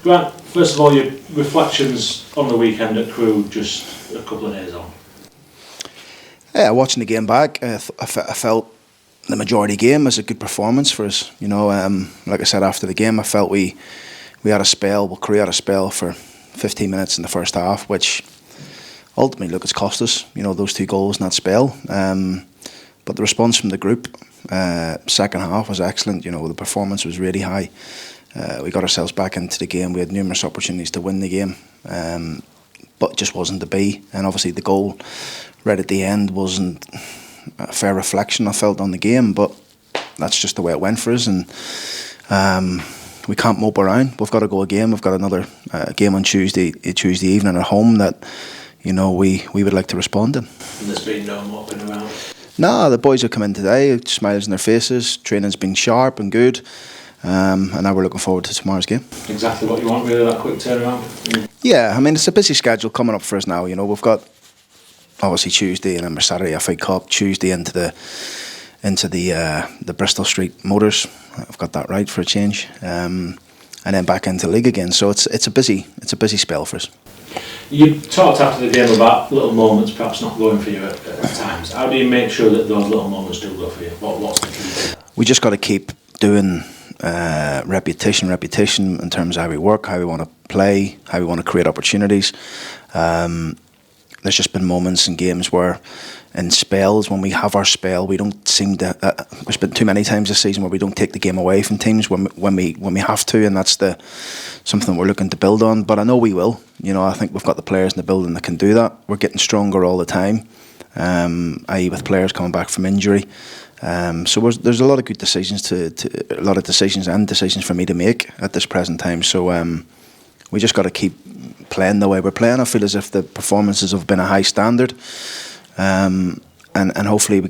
Grant, first of all, your reflections on the weekend at Crewe just a couple of days on. Yeah, watching the game back, I felt the majority game was a good performance for us. You know, like I said after the game, I felt we had a spell, Crewe had a spell for 15 minutes in the first half, which ultimately, look, it's cost us, you know, those 2 goals in that spell. But the response from the group, second half was excellent. You know, the performance was really high. We got ourselves back into the game. We had numerous opportunities to win the game, but it just wasn't to be. And obviously the goal right at the end wasn't a fair reflection, I felt, on the game, but that's just the way it went for us. And we can't mope around. We've got to go again. We've got another game on Tuesday evening at home that, you know, we would like to respond to. And there's been no moping around? No, the boys have come in today, smiles on their faces, training's been sharp and good, and now we're looking forward to tomorrow's game. Exactly what you want, really, that quick turnaround? Yeah, I mean, it's a busy schedule coming up for us now. You know, we've got obviously Tuesday and then Saturday FA Cup, Tuesday into the Bristol Street Motors. I've got that right for a change, and then back into league again. So it's a busy spell for us. You talked after the game about little moments perhaps not going for you at times. How do you make sure that those little moments do go for you? What's the key? We just got to keep doing repetition in terms of how we work, how we want to play, how we want to create opportunities. There's just been moments in games where, in spells, when we have our spell, we don't seem to. There's been too many times this season where we don't take the game away from teams when we have to, and that's something we're looking to build on. But I know we will. You know, I think we've got the players in the building that can do that. We're getting stronger all the time, i.e. with players coming back from injury. So there's a lot of good decisions a lot of decisions for me to make at this present time. So we just got to keep playing the way we're playing. I feel as if the performances have been a high standard. And hopefully we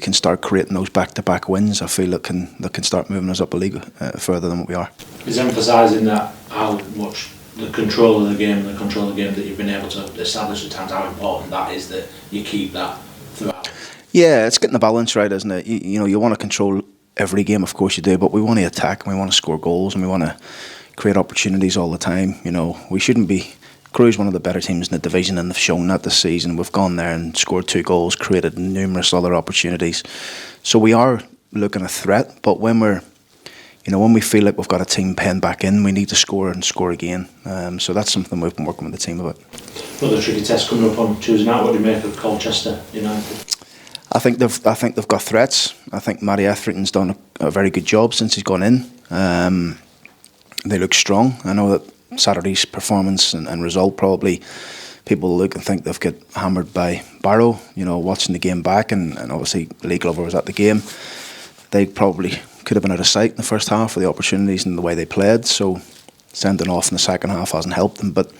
can start creating those back-to-back wins. I feel that can start moving us up a league further than what we are. Is emphasising that how much the control of the game that you've been able to establish at times, how important that is, that you keep that throughout? Yeah, it's getting the balance right, isn't it? You know, you want to control every game, of course you do, but we want to attack and we want to score goals and we want to create opportunities all the time. You know, we shouldn't be. Crewe's one of the better teams in the division and they've shown that this season. We've gone there and scored 2 goals, created numerous other opportunities. So we are looking a threat, but when we feel like we've got a team penned back in, we need to score and score again. So that's something we've been working with the team about. Another tricky test coming up on Tuesday night. What do you make of Colchester United? I think they've got threats. I think Matty Etherington's done a very good job since he's gone in. They look strong. I know that Saturday's performance and result, probably people look and think they've got hammered by Barrow. You know, watching the game back, and obviously Lee Glover was at the game. They probably could have been out of sight in the first half with the opportunities and the way they played. So sending off in the second half hasn't helped them. But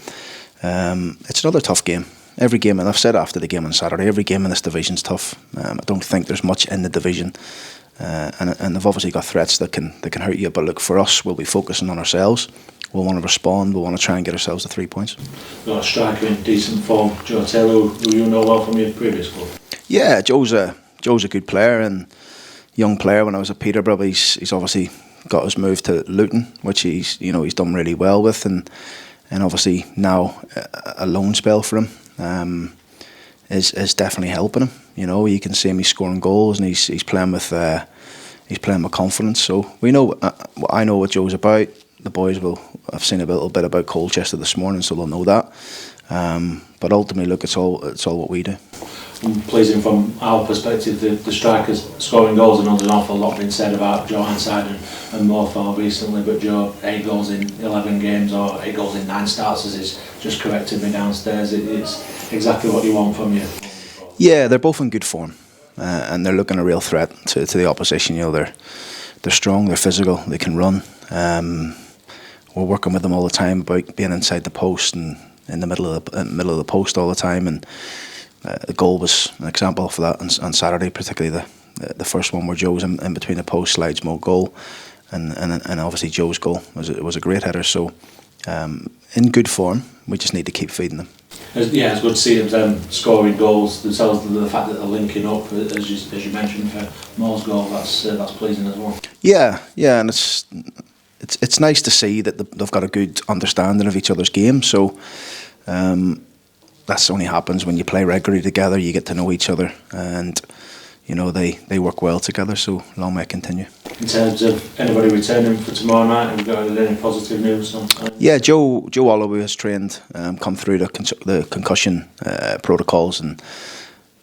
it's another tough game. Every game, and I've said after the game on Saturday, every game in this division's tough. I don't think there's much in the division, and they've obviously got threats that can hurt you. But look, for us, we'll be focusing on ourselves. We'll want to respond. We'll want to try and get ourselves to 3 points. Got a striker in decent form, Joe Taylor, who you know well from your previous club. Yeah, Joe's a good player and young player. When I was at Peterborough, he's obviously got his move to Luton, which he's done really well with, and obviously now a loan spell for him is definitely helping him. You know, you can see him. He's scoring goals and he's playing with confidence. So we know. I know what Joe's about. The boys will. I've seen a little bit about Colchester this morning, so they'll know that. But ultimately, look, it's all what we do. Pleasing from our perspective, the strikers scoring goals. I know there's an awful lot been said about Joe Hanside and Morfar recently, but Joe, 8 goals in 11 games or 8 goals in 9 starts, as he's just corrected me downstairs. It's exactly what you want from you. Yeah, they're both in good form, and they're looking a real threat to the opposition. You know, they're strong, they're physical, they can run. We're working with them all the time about being inside the post and in the middle of the post all the time, and the goal was an example for that on Saturday, particularly the first one where Joe's in between the post, slides more goal, and obviously Joe's goal was a great header. So in good form, we just need to keep feeding them. Yeah, it's good to see them scoring goals themselves. The fact that they're linking up, as you mentioned, for Moore's goal, that's pleasing as well. Yeah, and it's it's nice to see that they've got a good understanding of each other's game. So that's only happens when you play regularly together. You get to know each other, and they work well together. So long may it continue. In terms of anybody returning for tomorrow night, have we got any positive news on? Yeah, Joe Holloway has trained, come through the concussion protocols, and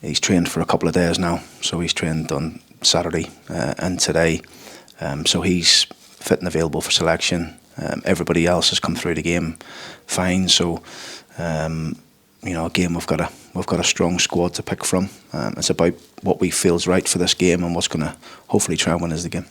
he's trained for a couple of days now. So he's trained on Saturday and today. So he's fit and available for selection. Everybody else has come through the game fine. So again, we've got a strong squad to pick from. It's about what we feel is right for this game and what's going to hopefully try and win us the game.